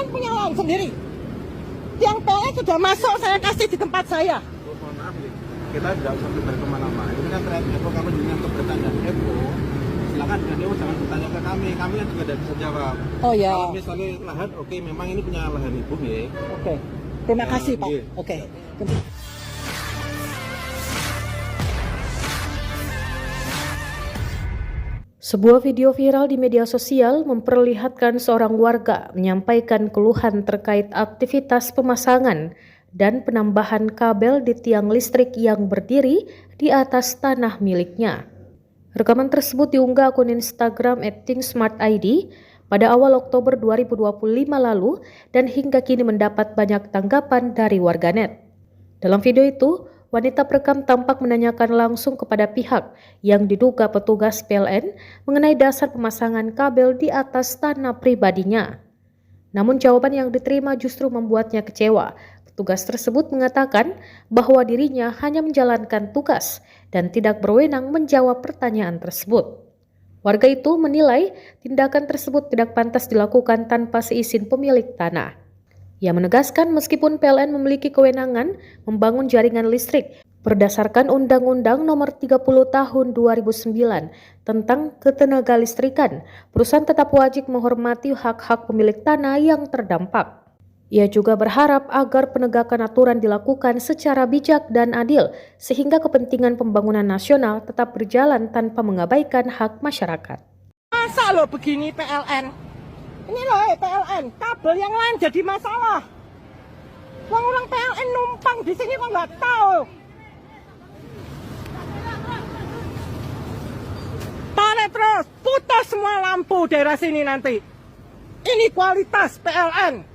PLN punya lahan sendiri. Yang PLN sudah masuk, saya kasih di tempat saya. Mohon maaf nih, kita tidak usah bertanya kemana-mana. Ini kan terkait Evo, kamu juga untuk bertanya Evo. Silakan dengan Evo jangan bertanya ke kami kan juga tidak bisa jawab. Oh ya. Kalau misalnya lahan, oke, memang ini punya lahan ibu ya. Oke, terima kasih Pak. Iya. Oke. Sebuah video viral di media sosial memperlihatkan seorang warga menyampaikan keluhan terkait aktivitas pemasangan dan penambahan kabel di tiang listrik yang berdiri di atas tanah miliknya. Rekaman tersebut diunggah akun Instagram @thingsmartid pada awal Oktober 2025 lalu dan hingga kini mendapat banyak tanggapan dari warganet. Dalam video itu, wanita perekam tampak menanyakan langsung kepada pihak yang diduga petugas PLN mengenai dasar pemasangan kabel di atas tanah pribadinya. Namun jawaban yang diterima justru membuatnya kecewa. Petugas tersebut mengatakan bahwa dirinya hanya menjalankan tugas dan tidak berwenang menjawab pertanyaan tersebut. Warga itu menilai tindakan tersebut tidak pantas dilakukan tanpa seizin pemilik tanah. Ia menegaskan meskipun PLN memiliki kewenangan membangun jaringan listrik berdasarkan Undang-Undang Nomor 30 Tahun 2009 tentang Ketenagalistrikan, perusahaan tetap wajib menghormati hak-hak pemilik tanah yang terdampak. Ia juga berharap agar penegakan aturan dilakukan secara bijak dan adil sehingga kepentingan pembangunan nasional tetap berjalan tanpa mengabaikan hak masyarakat. Masa lo begini PLN? Ini loh PLN, kabel yang lain jadi masalah. Orang PLN numpang di sini kok nggak tahu. Tarik terus, putus semua lampu daerah sini nanti. Ini kualitas PLN.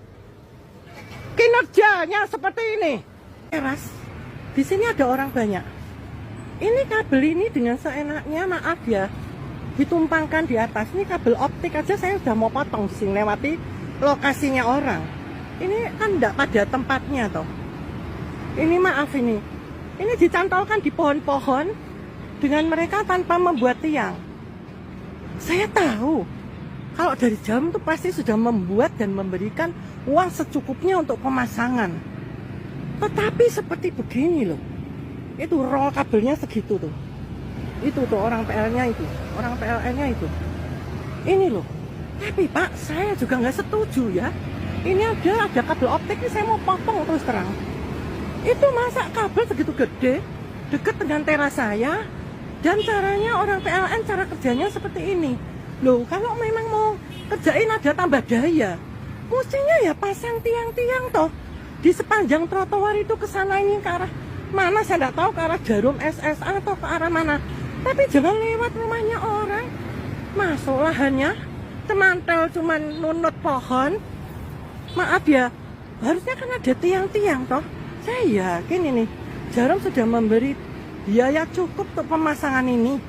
Kinerjanya seperti ini. Teras, di sini ada orang banyak. Ini kabel ini dengan seenaknya, maaf ya, ditumpangkan di atas. Ini kabel optik aja saya udah mau potong di sini lewati lokasinya orang. Ini kan enggak pada tempatnya toh. Ini maaf ini dicantolkan di pohon-pohon dengan mereka tanpa membuat tiang. Saya tahu kalau dari jam itu pasti sudah membuat dan memberikan uang secukupnya untuk pemasangan. Tetapi seperti begini loh. Itu roll kabelnya segitu tuh. Itu tuh orang PLN-nya itu, orang PLN-nya itu. Ini loh. Tapi Pak, saya juga nggak setuju ya. Ini ada kabel optik ini saya mau potong terus terang. Itu masa kabel segitu gede, deket dengan teras saya, dan caranya orang PLN cara kerjanya seperti ini. Loh, kalau memang mau kerjain ada tambah daya, mestinya ya pasang tiang-tiang toh di sepanjang trotoar itu ke sana ini ke arah mana saya nggak tahu, ke arah Jarum SSA atau ke arah mana. Tapi jangan lewat rumahnya orang. Masuk lahannya, temantel cuman nunut pohon. Maaf ya, harusnya kan ada tiang-tiang toh. Saya yakin ini Jarum sudah memberi biaya cukup untuk pemasangan ini.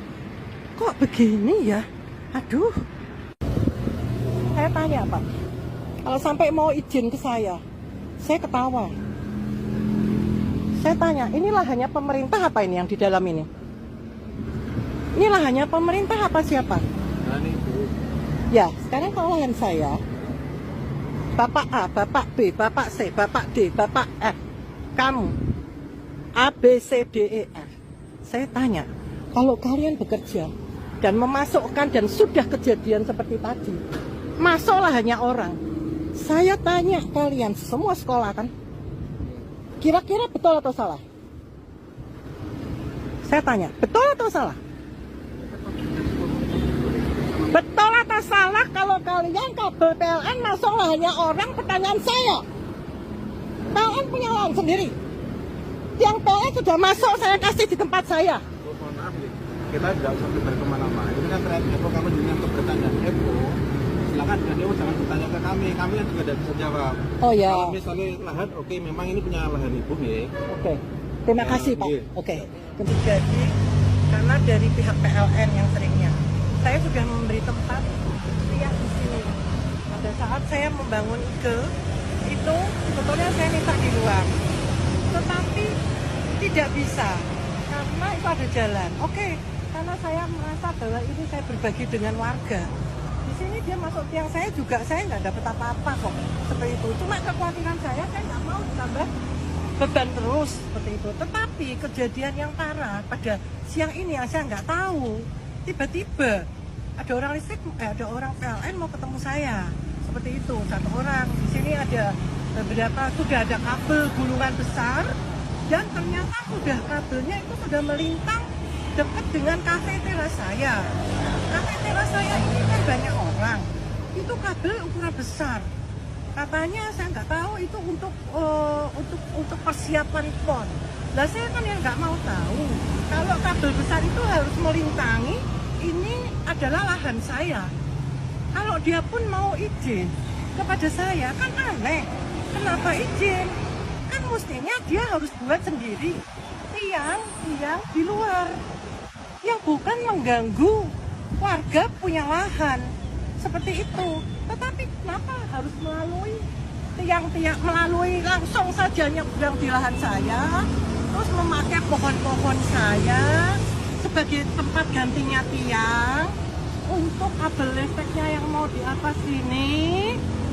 Kok begini ya? Aduh. Saya tanya Pak, kalau sampai mau izin ke saya ketawa. Saya tanya, inilah hanya pemerintah apa ini yang di dalam ini? Inilah hanya pemerintah apa siapa? Nah ini Bu. Ya, sekarang kalau lahan saya, Bapak A, Bapak B, Bapak C, Bapak D, Bapak F, kamu, A, B, C, D, E, F. Saya tanya, kalau kalian bekerja dan memasukkan dan sudah kejadian seperti tadi, masuklah hanya orang. Saya tanya kalian semua sekolah kan? Kira-kira betul atau salah? Saya tanya, betul atau salah? Betul atau salah kalau kalian kabel PLN masuklah hanya orang? Pertanyaan saya. PLN punya lahan sendiri. Yang PLN sudah masuk, saya kasih di tempat saya. Mohon maaf nih, kita tidak usah bertanya kemana-mana. Ini kan terkait Evo, kamu juga untuk bertanya Evo. Silakan dengan Evo jangan bertanya ke kami kan juga tidak bisa jawab. Oh ya. Kalau misalnya lahan, oke, memang ini punya lahan ibu ya. Oke, terima kasih Pak. Iya. Oke. Jadi karena dari pihak PLN yang seringnya, saya sudah memberi tempat lihat di sini. Pada saat saya membangun itu sebetulnya saya minta di luar, tetapi tidak bisa karena itu ada jalan. Oke, karena saya merasa bahwa ini saya berbagi dengan warga. Di sini dia masuk tiang saya juga, saya nggak dapat apa-apa kok seperti itu. Cuma kekhawatiran saya nggak mau ditambah beban terus seperti itu. Tetapi kejadian yang parah pada siang ini yang saya nggak tahu, tiba-tiba ada orang listrik, ada orang PLN mau ketemu saya seperti itu, satu orang. Di sini ada beberapa, sudah ada kabel gulungan besar dan ternyata kabelnya itu sudah melintang dekat dengan kafe teras saya. Kafe teras saya ini kan banyak orang, itu kabel ukuran besar. Katanya saya nggak tahu itu untuk persiapan PON. Lah saya kan yang nggak mau tahu kalau kabel besar itu harus melintangi, ini adalah lahan saya. Kalau dia pun mau izin kepada saya kan aneh. Kenapa izin? Kan mestinya dia harus buat sendiri tiang di luar yang bukan mengganggu warga punya lahan seperti itu. Tetapi kenapa harus melalui tiang-tiang, melalui langsung saja nyebrang di lahan saya, terus memakai pohon-pohon saya sebagai tempat gantinya tiang untuk kabel listriknya yang mau di atas sini.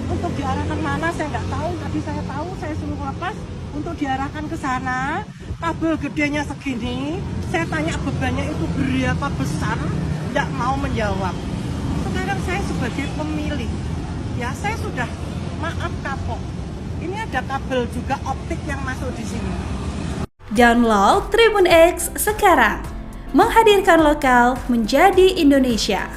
Untuk diarahkan mana saya nggak tahu. Tadi saya tahu, saya suruh lepas untuk diarahkan ke sana. Kabel gedenya segini, saya tanya bebannya itu berapa besar, nggak mau menjawab. Sekarang saya sebagai pemilik, ya saya sudah maaf kapok. Ini ada kabel juga optik yang masuk di sini. Download Tribun X sekarang, menghadirkan lokal menjadi Indonesia.